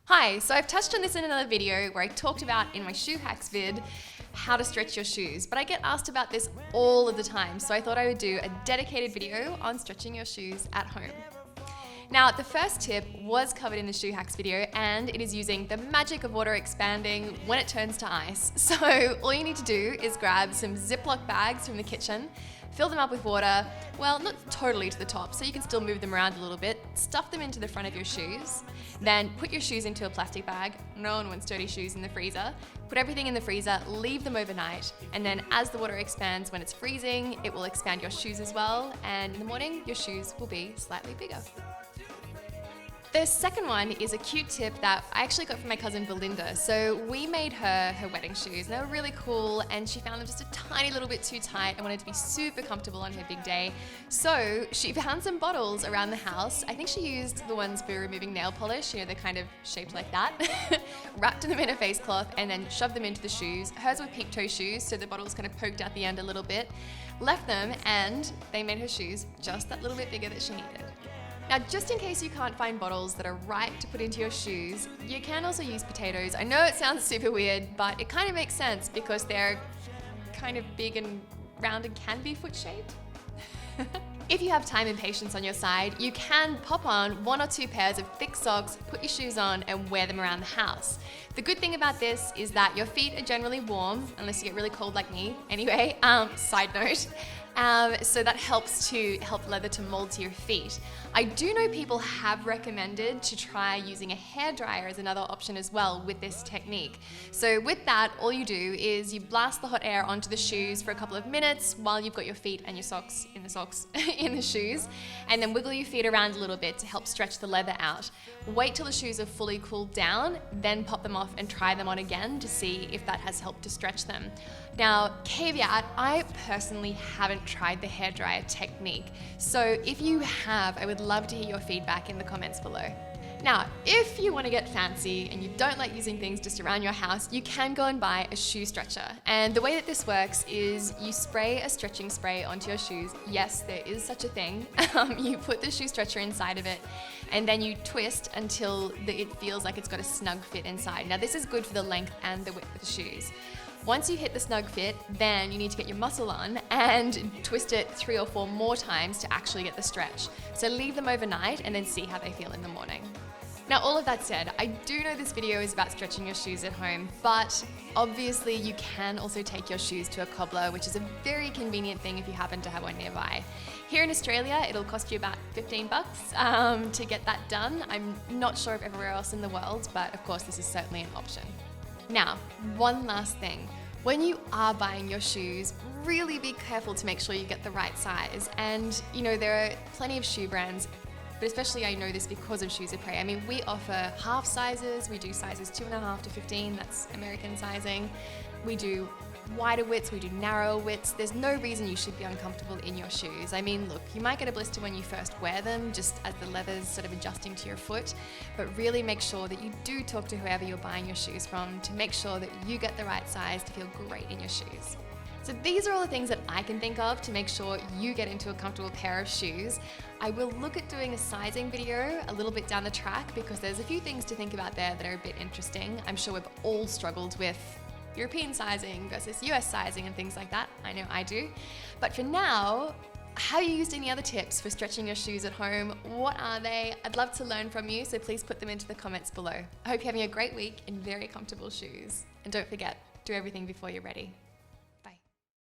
Hi, so I've touched on this in another video where I talked about in my shoe hacks vid how to stretch your shoes, but I get asked about this all of the time, so I thought I would do a dedicated video on stretching your shoes at home. Now, the first tip was covered in the shoe hacks video, and it is using the magic of water expanding when it turns to ice. So all you need to do is grab some Ziploc bags from the kitchen, fill them up with water, well, not totally to the top, so you can still move them around a little bit, stuff them into the front of your shoes, then put your shoes into a plastic bag. No one wants dirty shoes in the freezer. Put everything in the freezer, leave them overnight, and then as the water expands when it's freezing, it will expand your shoes as well, and in the morning, your shoes will be slightly bigger. The second one is a cute tip that I actually got from my cousin Belinda. So we made her wedding shoes, and they were really cool, and she found them just a tiny little bit too tight and wanted to be super comfortable on her big day. So she found some bottles around the house. I think she used the ones for removing nail polish, you know, they're kind of shaped like that, wrapped them in a face cloth and then shoved them into the shoes. Hers were peep toe shoes, so the bottles kind of poked out the end a little bit, left them, and they made her shoes just that little bit bigger that she needed. Now, just in case you can't find bottles that are right to put into your shoes, you can also use potatoes. I know it sounds super weird, but it kind of makes sense because they're kind of big and round and can be foot-shaped. If you have time and patience on your side, you can pop on 1 or 2 pairs of thick socks, put your shoes on, and wear them around the house. The good thing about this is that your feet are generally warm, unless you get really cold like me. Anyway, side note. So that helps leather to mold to your feet. I do know people have recommended to try using a hairdryer as another option as well with this technique. So with that, all you do is you blast the hot air onto the shoes for a couple of minutes while you've got your feet and your socks in the shoes, and then wiggle your feet around a little bit to help stretch the leather out. Wait till the shoes are fully cooled down, then pop them off and try them on again to see if that has helped to stretch them. Now, caveat, I personally haven't tried the hairdryer technique, so if you have, I would love to hear your feedback in the comments below. Now, if you want to get fancy and you don't like using things just around your house, you can go and buy a shoe stretcher. And the way that this works is you spray a stretching spray onto your shoes. Yes, there is such a thing. You put the shoe stretcher inside of it, and then you twist until it feels like it's got a snug fit inside. Now, this is good for the length and the width of the shoes. Once you hit the snug fit, then you need to get your muscle on and twist it 3 or 4 more times to actually get the stretch. So leave them overnight and then see how they feel in the morning. Now, all of that said, I do know this video is about stretching your shoes at home, but obviously you can also take your shoes to a cobbler, which is a very convenient thing if you happen to have one nearby. Here in Australia, it'll cost you about $15 to get that done. I'm not sure of everywhere else in the world, but of course this is certainly an option. Now, one last thing. When you are buying your shoes, really be careful to make sure you get the right size. And you know, there are plenty of shoe brands, but especially I know this because of Shoes of Prey. I mean, we offer half sizes. We do sizes 2.5 to 15, that's American sizing. We do wider widths, we do narrower widths. There's no reason you should be uncomfortable in your shoes. I mean, look, you might get a blister when you first wear them, just as the leather's sort of adjusting to your foot, but really make sure that you do talk to whoever you're buying your shoes from to make sure that you get the right size to feel great in your shoes. So these are all the things that I can think of to make sure you get into a comfortable pair of shoes. I will look at doing a sizing video a little bit down the track because there's a few things to think about there that are a bit interesting. I'm sure we've all struggled with European sizing versus US sizing and things like that. I know I do. But for now, have you used any other tips for stretching your shoes at home? What are they? I'd love to learn from you, so please put them into the comments below. I hope you're having a great week in very comfortable shoes. And don't forget, do everything before you're ready.